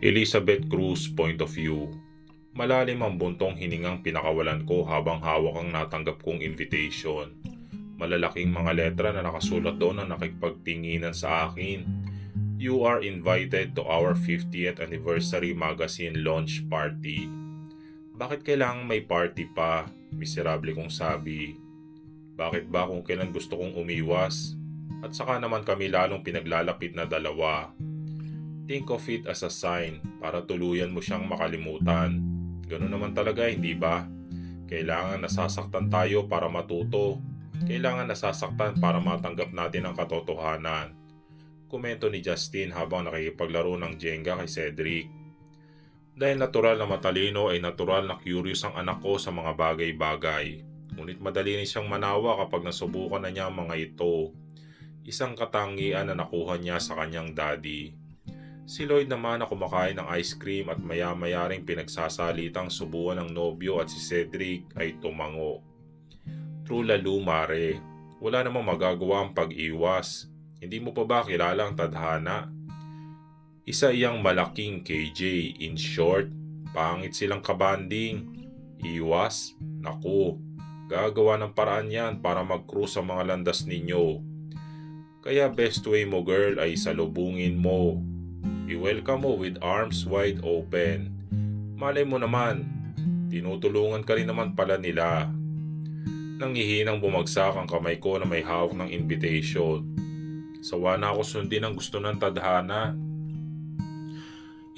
Elizabeth Cruz point of view. Malalim ang buntong hiningang pinakawalan ko habang hawak ang natanggap kong invitation. Malalaking mga letra na nakasulat doon na nakipagtinginan sa akin. You are invited to our 50th anniversary magazine launch party. Bakit kailangang may party pa? Miserable kong sabi. Bakit ba kung kailan gusto kong umiwas? At saka naman kami lalong pinaglalapit na dalawa. Think of it as a sign para tuluyan mo siyang makalimutan. Ganun naman talaga, hindi ba? Kailangan nasasaktan tayo para matuto. Kailangan nasasaktan para matanggap natin ang katotohanan. Komento ni Justin habang nakikipaglaro ng Jenga kay Cedric. Dahil natural na matalino ay natural na curious ang anak ko sa mga bagay-bagay. Ngunit madali rin siyang manawa kapag nasubukan na niya ang mga ito. Isang katangian na nakuha niya sa kanyang daddy. Si Lloyd naman na kumakain ng ice cream at maya-maya ring pinagsasalitang subuan ng nobyo at si Cedric ay tumango. True lalo mare, wala namang magagawa ang pag-iwas. Hindi mo pa ba kilala ang tadhana? Isa iyang malaking KJ, in short, pangit silang kabanding. Iwas? Naku, gagawa ng paraan yan para mag-cruise sa mga landas ninyo. Kaya best way mo girl ay salubungin mo. I-welcome mo with arms wide open. Malay mo naman, tinutulungan ka rin naman pala nila. Nanghihinang bumagsak ang kamay ko na may hawak ng invitation. Sawa na ako sundin ang gusto ng tadhana.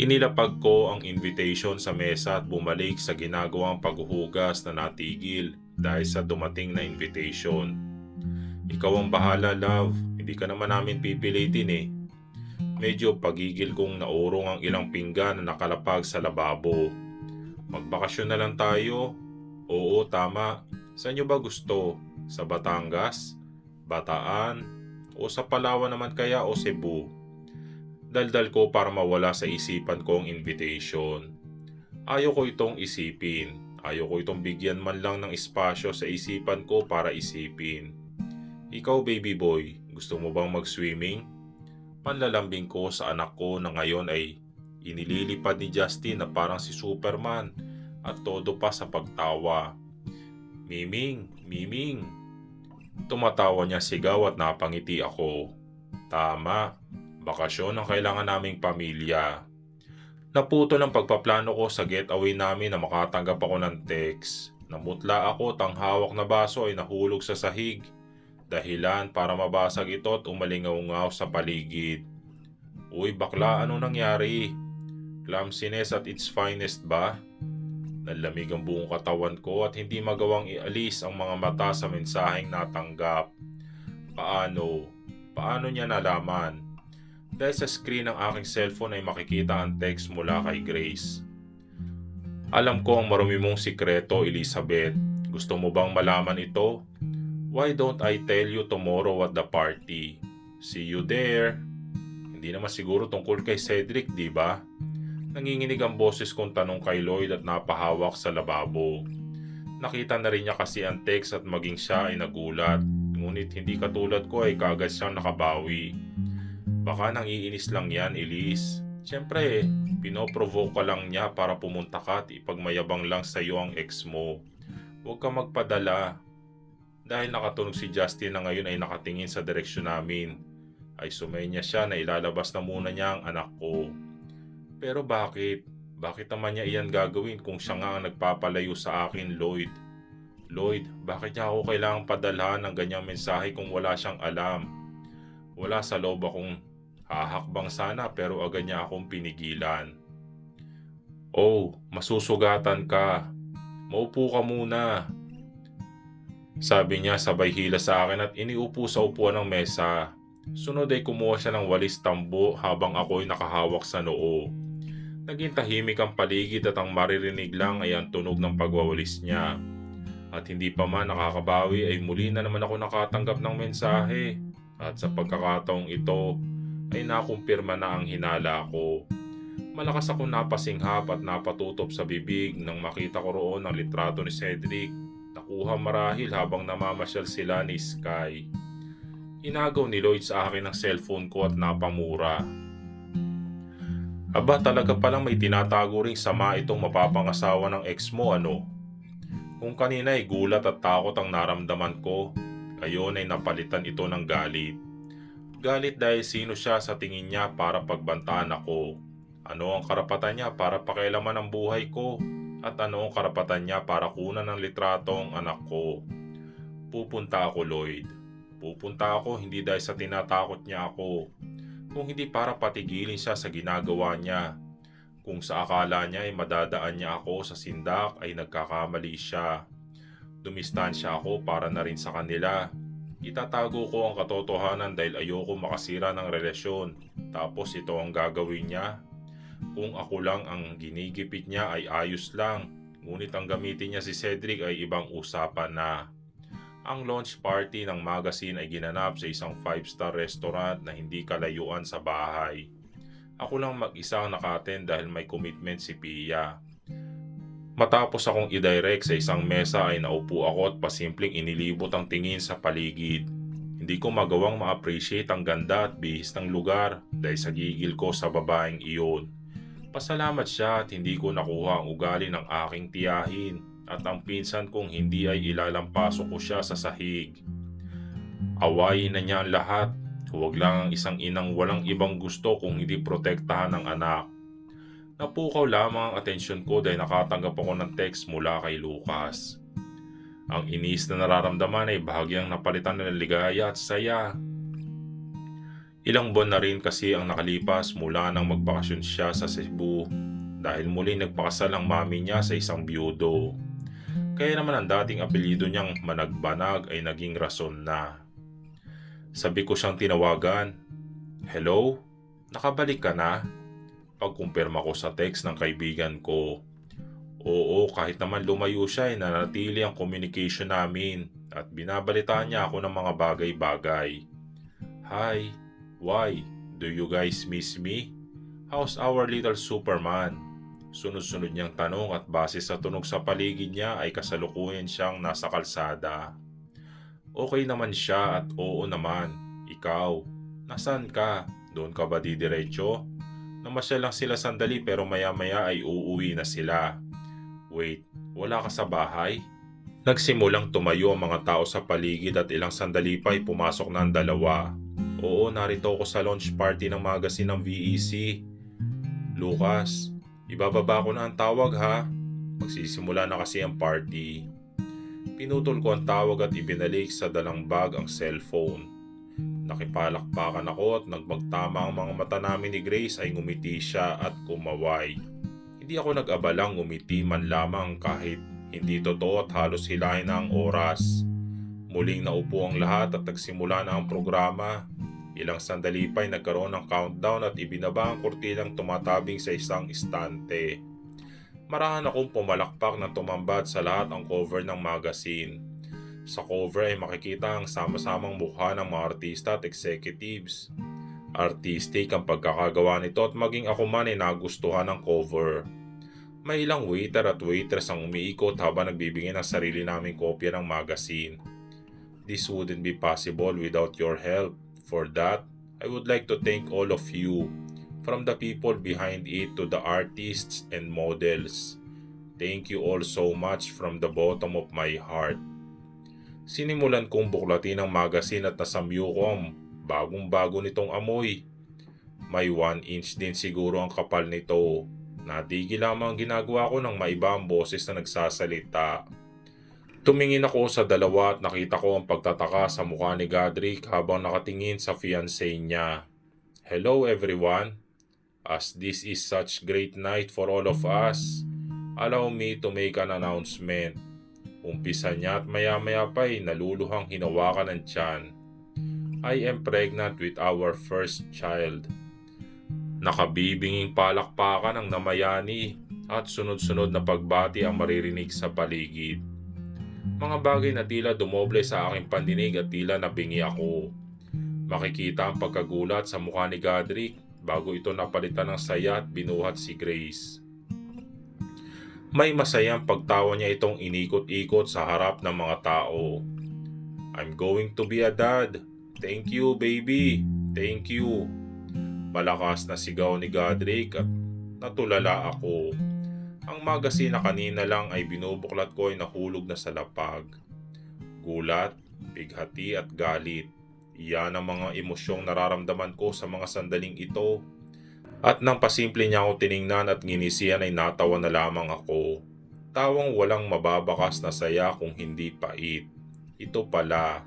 Inilapag ko ang invitation sa mesa at bumalik sa ginagawang paghuhugas na natigil dahil sa dumating na invitation. Ikaw ang bahala love, hindi ka naman namin pipilitin eh. Medyo pagigil kong naurong ang ilang pinggan na nakalapag sa lababo. Magbakasyon na lang tayo? Oo, tama. Saan nyo ba gusto? Sa Batangas? Bataan? O sa Palawan naman kaya o Cebu? Daldal ko para mawala sa isipan ko ang invitation. Ayaw ko itong isipin. Ayaw ko itong bigyan man lang ng espasyo sa isipan ko para isipin. Ikaw baby boy, gusto mo bang mag-swimming? Panlalambing ko sa anak ko na ngayon ay inililipad ni Justin na parang si Superman at todo pa sa pagtawa. Miming, Miming. Tumatawa niya sigaw at napangiti ako. Tama. Bakasyon ang kailangan naming pamilya. Naputo ng pagpaplano ko sa getaway namin na makatanggap ako ng text. Namutla ako at ang hawak na baso ay nahulog sa sahig. Dahilan para mabasag ito at umalingaw-ngaw sa paligid. Uy bakla, ano nangyari? Clumsiness at its finest ba? Nanlamig ang buong katawan ko at hindi magawang ialis ang mga mata sa mensaheng natanggap. Paano? Paano niya nalaman? Dahil sa screen ng aking cellphone ay makikita ang text mula kay Grace. Alam ko ang marumi mong sikreto, Elizabeth. Gusto mo bang malaman ito? Why don't I tell you tomorrow at the party? See you there. Hindi naman siguro tungkol kay Cedric, di ba? Nanginginig ang boses kong tanong kay Lloyd at napahawak sa lababo. Nakita na rin niya kasi ang text at maging siya ay nagulat. Ngunit hindi katulad ko ay kaagad siyang nakabawi. Baka nang iinis lang yan, Elise. Siyempre, pinoprovoke ka lang niya para pumunta ka at ipagmayabang lang sa iyo ang ex mo. Huwag ka magpadala. Dahil nakatunog si Justin na ngayon ay nakatingin sa direksyon namin, ay sumenya siya na ilalabas na muna niya ang anak ko. Pero bakit? Bakit naman niya iyan gagawin kung siya nga ang nagpapalayo sa akin, Lloyd? Lloyd, bakit niya ako kailangang padalhan ng ganyang mensahe kung wala siyang alam? Wala sa loob akong hahakbang sana pero agad niya akong pinigilan. Oh, masusugatan ka. Maupo ka muna. Sabi niya sabay hila sa akin at iniupo sa upuan ng mesa. Sunod ay kumuha siya ng walis tambo habang ako'y nakahawak sa noo. Naging tahimik ang paligid at ang maririnig lang ay ang tunog ng pagwawalis niya. At hindi pa man nakakabawi ay muli na naman ako nakatanggap ng mensahe. At sa pagkakataong ito ay nakumpirma na ang hinala ko. Malakas ako napasinghap at napatutop sa bibig nang makita ko roon ang litrato ni Cedric. Nakuha marahil habang namamasyal sila ni Sky. Inagaw ni Lloyd sa akin ang cellphone ko at napamura. Aba, talaga palang may tinatago ring sama itong mapapangasawa ng ex mo, ano? Kung kanina ay gulat at takot ang naramdaman ko, ngayon ay napalitan ito ng galit. Galit dahil sino siya sa tingin niya para pagbantaan ako. Ano ang karapatan niya para pakialaman ang buhay ko? At ano ang karapatan niya para kunan ng litrato ang anak ko? Pupunta ako, Lloyd. Pupunta ako hindi dahil sa tinatakot niya ako, kung hindi para patigilin siya sa ginagawa niya. Kung sa akala niya ay madadaan niya ako sa sindak ay nagkakamali siya. Dumistansya ako para na rin sa kanila. Itatago ko ang katotohanan dahil ayoko makasira ng relasyon. Tapos ito ang gagawin niya. Kung ako lang ang ginigipit niya ay ayos lang. Ngunit ang gamitin niya si Cedric ay ibang usapan na. Ang launch party ng magazine ay ginanap sa isang 5-star restaurant na hindi kalayuan sa bahay. Ako lang mag-isa ang naka-attend dahil may commitment si Pia. Matapos akong i-direct sa isang mesa ay naupo ako at pasimpleng inilibot ang tingin sa paligid. Hindi ko magawang ma-appreciate ang ganda at bihis ng lugar dahil sa gigil ko sa babaeng iyon. Pasalamat siya at hindi ko nakuha ang ugali ng aking tiyahin at ang pinsan kong hindi ay ilalampaso ko siya sa sahig. Awayin na niya ang lahat. Huwag lang ang isang inang walang ibang gusto kung hindi protektahan ng anak. Napukaw lamang ang atensyon ko dahil nakatanggap ako ng text mula kay Lucas. Ang inis na nararamdaman ay bahagyang napalitan ng ligaya at saya. Ilang buwan na rin kasi ang nakalipas mula nang magbakasyon siya sa Cebu dahil muli nagpakasal ang mami niya sa isang biyudo. Kaya naman ang dating apelyido niyang Managbanag ay naging rason na. Sabi ko siyang tinawagan. Hello? Nakabalik ka na? Pagkumpirma ko sa text ng kaibigan ko. Oo, kahit naman lumayo siya ay nanatili ang communication namin at binabalitaan niya ako ng mga bagay-bagay. Hi, why? Do you guys miss me? How's our little Superman? Sunod-sunod niyang tanong at base sa tunog sa paligid niya ay kasalukuyan siyang nasa kalsada. Okay naman siya at oo naman. Ikaw, nasan ka? Doon ka ba didiretso? Namasyal lang sila sandali pero maya-maya ay uuwi na sila. Wait, wala ka sa bahay? Nagsimulang tumayo ang mga tao sa paligid at ilang sandali pa ay pumasok na ang dalawa. Oo, narito ako sa launch party ng magazine ng VEC. Lucas, ibababa ko na ang tawag ha. Magsisimula na kasi ang party. Pinutol ko ang tawag at ibinalik sa dalang bag ang cellphone. Nakipalakpakan ako at nagmagtama ang mga mata namin ni Grace ay ngumiti siya at kumaway. Hindi ako nag-abalang ngumiti man lamang kahit hindi totoo at halos hilahin na ang oras. Muling naupo ang lahat at nagsimula na ang programa. Ilang sandali pa ay nagkaroon ng countdown at ibinaba ang kurtinang tumatabing sa isang istante. Marahan akong pumalakpak na tumambad sa lahat ang cover ng magazine. Sa cover ay makikita ang sama-samang mukha ng mga artista at executives. Artistic ang pagkakagawa nito at maging ako man ay nagustuhan ng cover. May ilang waiter at waitress ang umiikot habang nagbibigay ng sarili naming kopya ng magazine. This wouldn't be possible without your help. For that, I would like to thank all of you. From the people behind it to the artists and models. Thank you all so much from the bottom of my heart. Sinimulan kong buklatin ang magazine at nasamyo ko ang bagong-bago nitong amoy. May 1 inch din siguro ang kapal nito. Natigil lamang ang ginagawa ko ng maiba ang boses na nagsasalita. Tumingin ako sa dalawa at nakita ko ang pagtataka sa mukha ni Godric habang nakatingin sa fiancé niya. Hello everyone. As this is such great night for all of us, allow me to make an announcement. Umpisa niya at maya-maya pa ay naluluhang hinawakan ng tiyan. I am pregnant with our first child. Nakabibinging palakpakan ang namayani at sunod-sunod na pagbati ang maririnig sa paligid. Mga bagay na tila dumoble sa aking pandinig at tila nabingi ako. Makikita ang pagkagulat sa mukha ni Godric bago ito napalitan ng saya at binuhat si Grace. May masayang pagtawa niya itong inikot-ikot sa harap ng mga tao. I'm going to be a dad. Thank you, baby. Thank you. Malakas na sigaw ni Godric at Natulala ako. Ang magazine na kanina lang ay binubuklat ko ay nahulog na sa lapag. Gulat, bighati at galit. Iyan ang mga emosyong nararamdaman ko sa mga sandaling ito. At nang pasimple niya ako tiningnan at nginisian ay natawa na lamang ako. Tawang walang mababakas na saya kung hindi pait. Ito pala.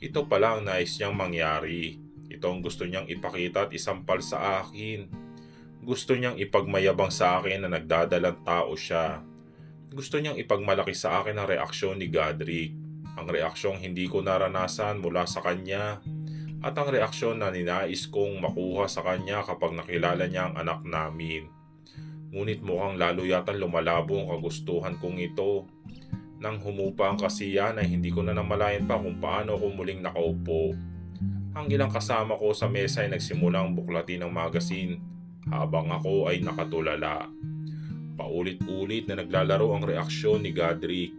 Ito pala ang nais niyang mangyari. Ito ang gusto niyang ipakita at isampal sa akin. Gusto niyang ipagmayabang sa akin na nagdadalang tao siya. Gusto niyang ipagmalaki sa akin ang reaksyon ni Godric. Ang reaksyong hindi ko naranasan mula sa kanya. At ang reaksyon na ninais kong makuha sa kanya kapag nakilala niya ang anak namin. Ngunit mukhang lalo yata lumalabo ang kagustuhan kong ito. Nang humupa ang kasiyahan ay hindi ko na namalayan pa kung paano ako muling nakaupo. Ang ilang kasama ko sa mesa ay nagsimulang buklatin ng magazine habang ako ay nakatulala. Paulit-ulit na naglalaro ang reaksyon ni Godric.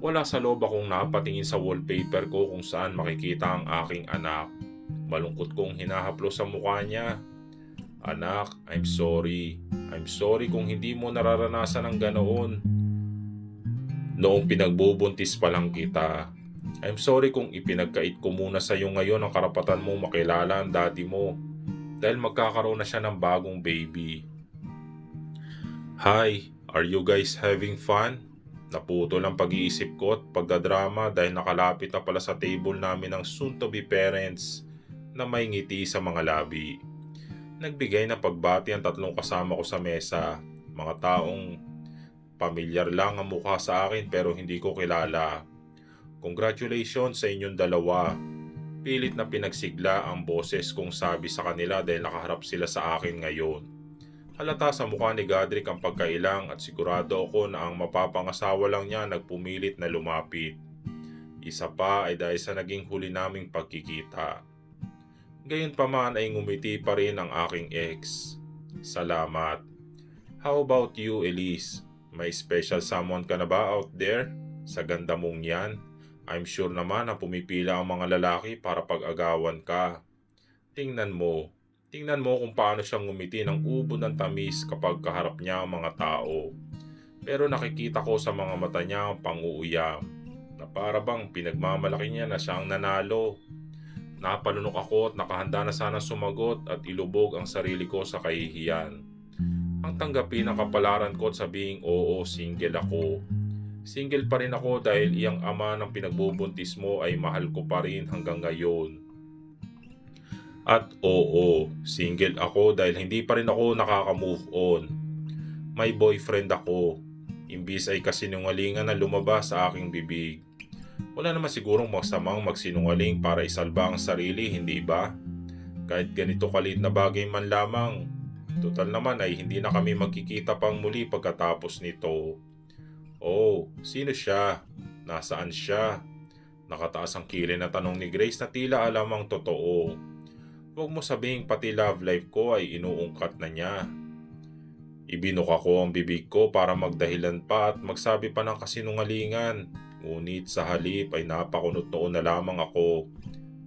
Wala sa loob akong napatingin sa wallpaper ko kung saan makikita ang aking anak. Malungkot kong hinahaplo sa mukha niya. Anak, I'm sorry. I'm sorry kung hindi mo nararanasan ang ganoon. Noong pinagbubuntis pa lang kita. I'm sorry kung ipinagkait ko muna sa iyo ngayon ang karapatan mong makilala ang daddy mo. Dahil magkakaroon na siya ng bagong baby. Hi, are you guys having fun? Naputol ang pag-iisip ko at pagdadrama dahil nakalapit na pala sa table namin ang soon-to-be parents na may ngiti sa mga labi. Nagbigay ng pagbati ang tatlong kasama ko sa mesa, mga taong pamilyar lang ang mukha sa akin pero hindi ko kilala. Congratulations sa inyong dalawa. Pilit na pinagsigla ang boses kong sabi sa kanila dahil nakaharap sila sa akin ngayon. Halata sa mukha ni Godric ang pagkailang at sigurado ako na ang mapapangasawa lang niya nagpumilit na lumapit. Isa pa ay dahil sa naging huli naming pagkikita. Gayunpaman ay ngumiti pa rin ang aking ex. Salamat. How about you, Elise? May special someone ka na ba out there? Sa ganda mong yan? I'm sure naman na pumipila ang mga lalaki para pag-agawan ka. Tingnan mo kung paano siyang ngumiti ng ubod ng tamis kapag kaharap niya ang mga tao. Pero nakikita ko sa mga mata niya ang pang-uuyam, na para bang pinagmamalaki niya na siyang nanalo. Napalunok ako at nakahanda na sana sumagot at ilubog ang sarili ko sa kahihiyan. Ang tanggapin ang kapalaran ko at sabihing oo, single ako. Single pa rin ako dahil iyang ama ng pinagbubuntis mo ay mahal ko pa rin hanggang ngayon. At oo, single ako dahil hindi pa rin ako nakaka-move on. May boyfriend ako. Imbis ay kasinungalingan na lumabas sa aking bibig. Wala naman sigurong masamang magsinungaling para isalba ang sarili, hindi ba? Kahit ganito kalit na bagay man lamang. Total naman ay hindi na kami magkikita pang muli pagkatapos nito. Oh, sino siya? Nasaan siya? Nakataas ang kilay na tanong ni Grace na tila alam ang totoo. Huwag mo sabihing pati love life ko ay inuungkat na niya. Ibinuka ko ang bibig ko para magdahilan pa at magsabi pa ng kasinungalingan. Ngunit sa halip ay napakunot noon na lamang ako.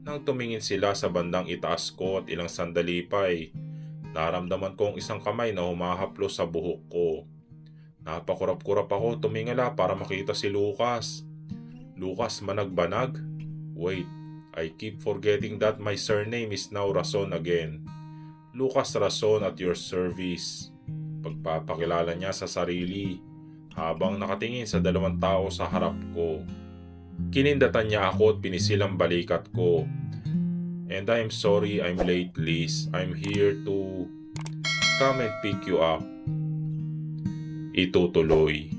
Nang tumingin sila sa bandang itaas ko at ilang sandali pa ay naramdaman ko ang isang kamay na humahaplos sa buhok ko. Napakurap-kurap ako tumingala para makita si Lucas. Lucas Managbanag? Wait, I keep forgetting that my surname is now Rason again. Lucas Rason at your service. Pagpapakilala niya sa sarili habang nakatingin sa dalawang tao sa harap ko. Kinindatan niya ako at pinisil ang balikat ko. And I'm sorry I'm late, Liz. I'm here to come and pick you up. Itutuloy.